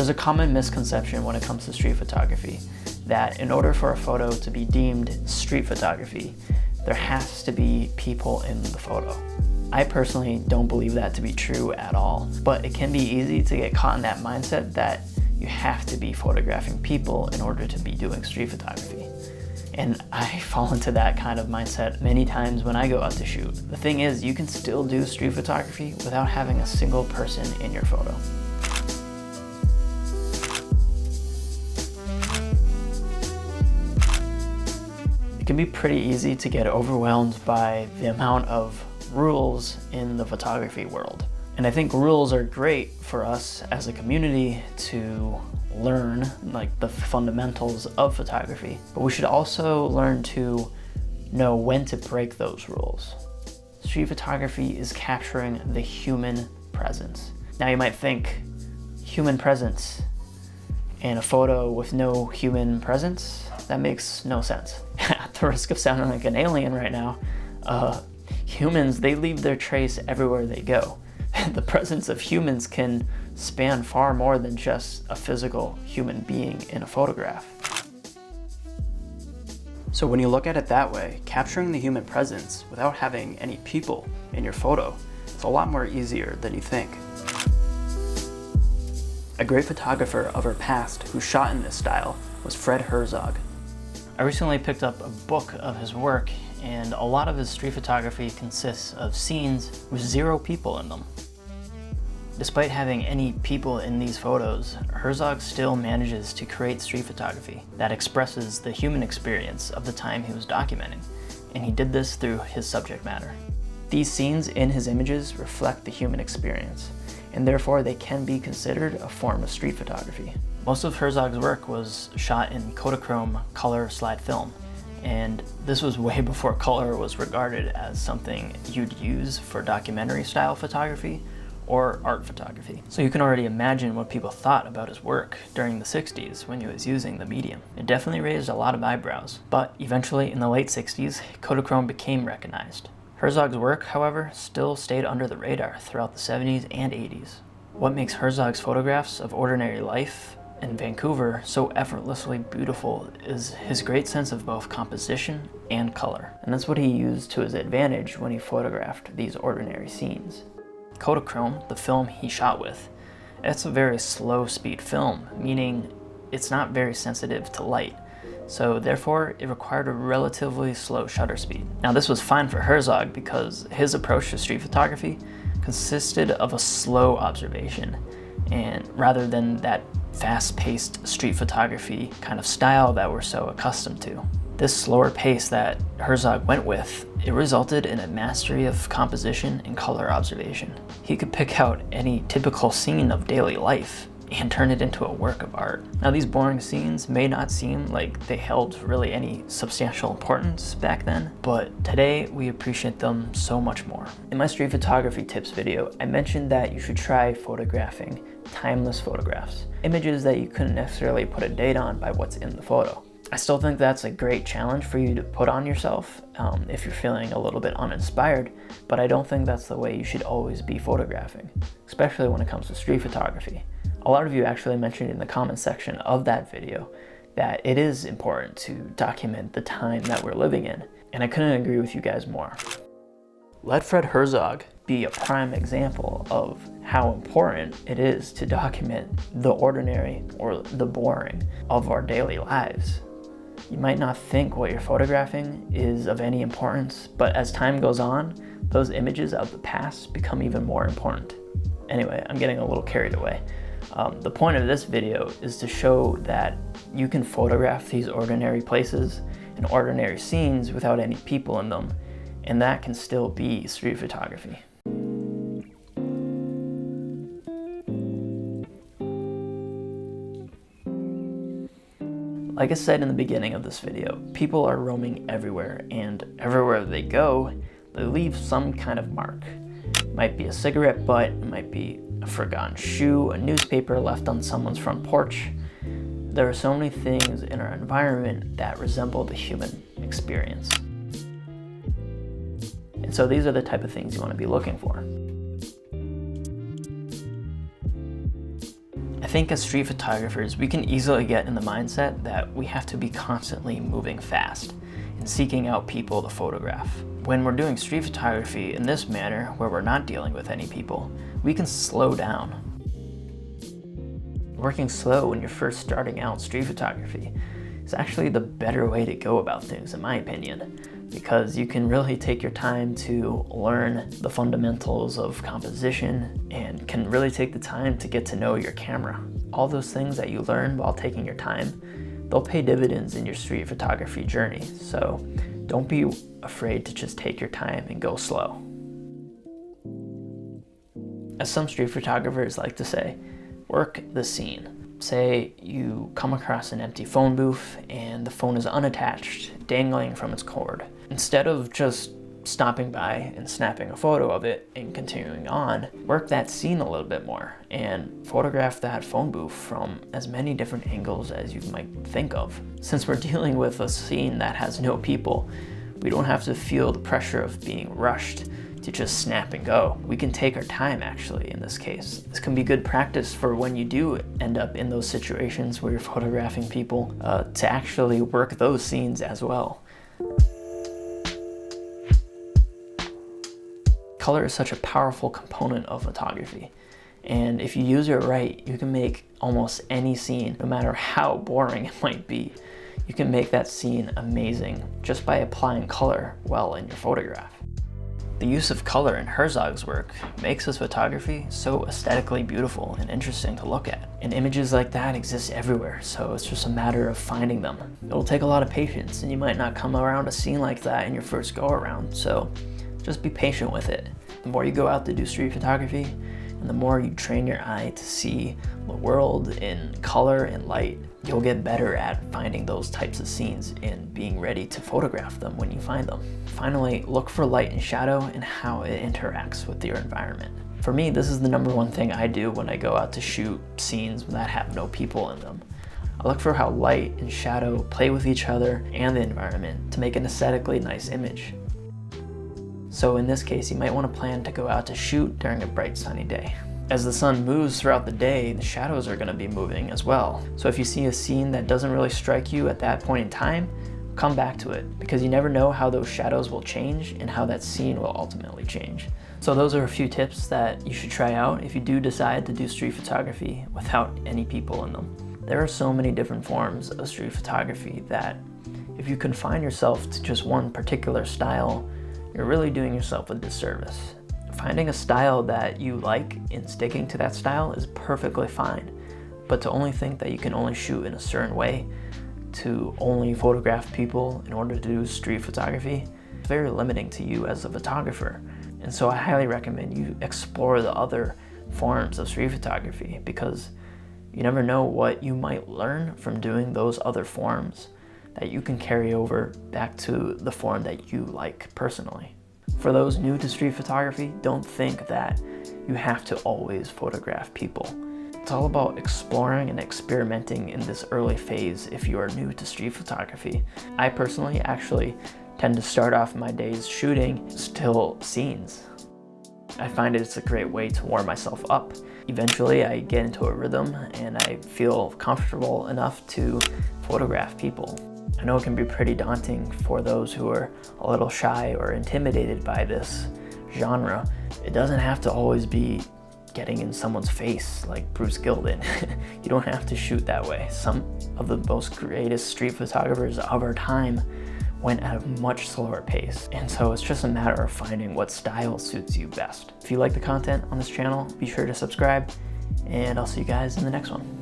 There's a common misconception when it comes to street photography that in order for a photo to be deemed street photography, there has to be people in the photo. I personally don't believe that to be true at all, but it can be easy to get caught in that mindset that you have to be photographing people in order to be doing street photography. And I fall into that kind of mindset many times when I go out to shoot. The thing is, you can still do street photography without having a single person in your photo. It can be pretty easy to get overwhelmed by the amount of rules in the photography world. And I think rules are great for us as a community to learn like the fundamentals of photography, but we should also learn to know when to break those rules. Street photography is capturing the human presence. Now you might think, human presence in a photo with no human presence? That makes no sense. At the risk of sounding like an alien right now, humans, they leave their trace everywhere they go. The presence of humans can span far more than just a physical human being in a photograph. So when you look at it that way, capturing the human presence without having any people in your photo is a lot more easier than you think. A great photographer of our past who shot in this style was Herzog. I recently picked up a book of his work, and a lot of his street photography consists of scenes with 0 people in them. Despite having any people in these photos, Herzog still manages to create street photography that expresses the human experience of the time he was documenting, and he did this through his subject matter. These scenes in his images reflect the human experience, and therefore they can be considered a form of street photography. Most of Herzog's work was shot in Kodachrome color slide film, and this was way before color was regarded as something you'd use for documentary style photography or art photography. So you can already imagine what people thought about his work during the 60s when he was using the medium. It definitely raised a lot of eyebrows, but eventually in the late 60s, Kodachrome became recognized. Herzog's work, however, still stayed under the radar throughout the 70s and 80s. What makes Herzog's photographs of ordinary life in Vancouver so effortlessly beautiful is his great sense of both composition and color. And that's what he used to his advantage when he photographed these ordinary scenes. Kodachrome, the film he shot with, it's a very slow speed film, meaning it's not very sensitive to light. So therefore, it required a relatively slow shutter speed. Now this was fine for Herzog because his approach to street photography consisted of a slow observation, and rather than that fast-paced street photography kind of style that we're so accustomed to. This slower pace that Herzog went with, it resulted in a mastery of composition and color observation. He could pick out any typical scene of daily life and turn it into a work of art. Now these boring scenes may not seem like they held really any substantial importance back then, but today we appreciate them so much more. In my street photography tips video, I mentioned that you should try photographing timeless photographs, images that you couldn't necessarily put a date on by what's in the photo. I still think that's a great challenge for you to put on yourself if you're feeling a little bit uninspired, but I don't think that's the way you should always be photographing, especially when it comes to street photography. A lot of you actually mentioned in the comment section of that video that it is important to document the time that we're living in, and I couldn't agree with you guys more. Let Herzog be a prime example of how important it is to document the ordinary or the boring of our daily lives. You might not think what you're photographing is of any importance, but as time goes on, those images of the past become even more important. Anyway, I'm getting a little carried away. The point of this video is to show that you can photograph these ordinary places and ordinary scenes without any people in them, and that can still be street photography. Like I said in the beginning of this video, people are roaming everywhere, and everywhere they go, they leave some kind of mark. It might be a cigarette butt, it might be a forgotten shoe, a newspaper left on someone's front porch. There are so many things in our environment that resemble the human experience. And so these are the type of things you want to be looking for. I think as street photographers, we can easily get in the mindset that we have to be constantly moving fast and seeking out people to photograph. When we're doing street photography in this manner, where we're not dealing with any people, we can slow down. Working slow when you're first starting out street photography is actually the better way to go about things, in my opinion, because you can really take your time to learn the fundamentals of composition and can really take the time to get to know your camera. All those things that you learn while taking your time, they'll pay dividends in your street photography journey. So don't be afraid to just take your time and go slow. As some street photographers like to say, work the scene. Say you come across an empty phone booth and the phone is unattached, dangling from its cord. Instead of just stopping by and snapping a photo of it and continuing on, work that scene a little bit more and photograph that phone booth from as many different angles as you might think of. Since we're dealing with a scene that has no people, we don't have to feel the pressure of being rushed to just snap and go. We can take our time actually in this case. This can be good practice for when you do end up in those situations where you're photographing people to actually work those scenes as well. Color is such a powerful component of photography. And if you use it right, you can make almost any scene, no matter how boring it might be. You can make that scene amazing just by applying color well in your photograph. The use of color in Herzog's work makes his photography so aesthetically beautiful and interesting to look at. And images like that exist everywhere, so it's just a matter of finding them. It'll take a lot of patience, and you might not come around a scene like that in your first go around, so just be patient with it. The more you go out to do street photography, and the more you train your eye to see the world in color and light, you'll get better at finding those types of scenes and being ready to photograph them when you find them. Finally, look for light and shadow and how it interacts with your environment. For me, this is the number one thing I do when I go out to shoot scenes that have no people in them. I look for how light and shadow play with each other and the environment to make an aesthetically nice image. So in this case, you might want to plan to go out to shoot during a bright sunny day. As the sun moves throughout the day, the shadows are going to be moving as well. So if you see a scene that doesn't really strike you at that point in time, come back to it, because you never know how those shadows will change and how that scene will ultimately change. So those are a few tips that you should try out if you do decide to do street photography without any people in them. There are so many different forms of street photography that if you confine yourself to just one particular style, you're really doing yourself a disservice. Finding a style that you like and sticking to that style is perfectly fine, but to only think that you can only shoot in a certain way, to only photograph people in order to do street photography, is very limiting to you as a photographer. And so I highly recommend you explore the other forms of street photography, because you never know what you might learn from doing those other forms that you can carry over back to the form that you like personally. For those new to street photography, don't think that you have to always photograph people. It's all about exploring and experimenting in this early phase if you are new to street photography. I personally actually tend to start off my days shooting still scenes. I find it's a great way to warm myself up. Eventually I get into a rhythm and I feel comfortable enough to photograph people. I know it can be pretty daunting for those who are a little shy or intimidated by this genre. It doesn't have to always be getting in someone's face like Bruce Gilden. You don't have to shoot that way. Some of the most greatest street photographers of our time went at a much slower pace. And so it's just a matter of finding what style suits you best. If you like the content on this channel, be sure to subscribe, and I'll see you guys in the next one.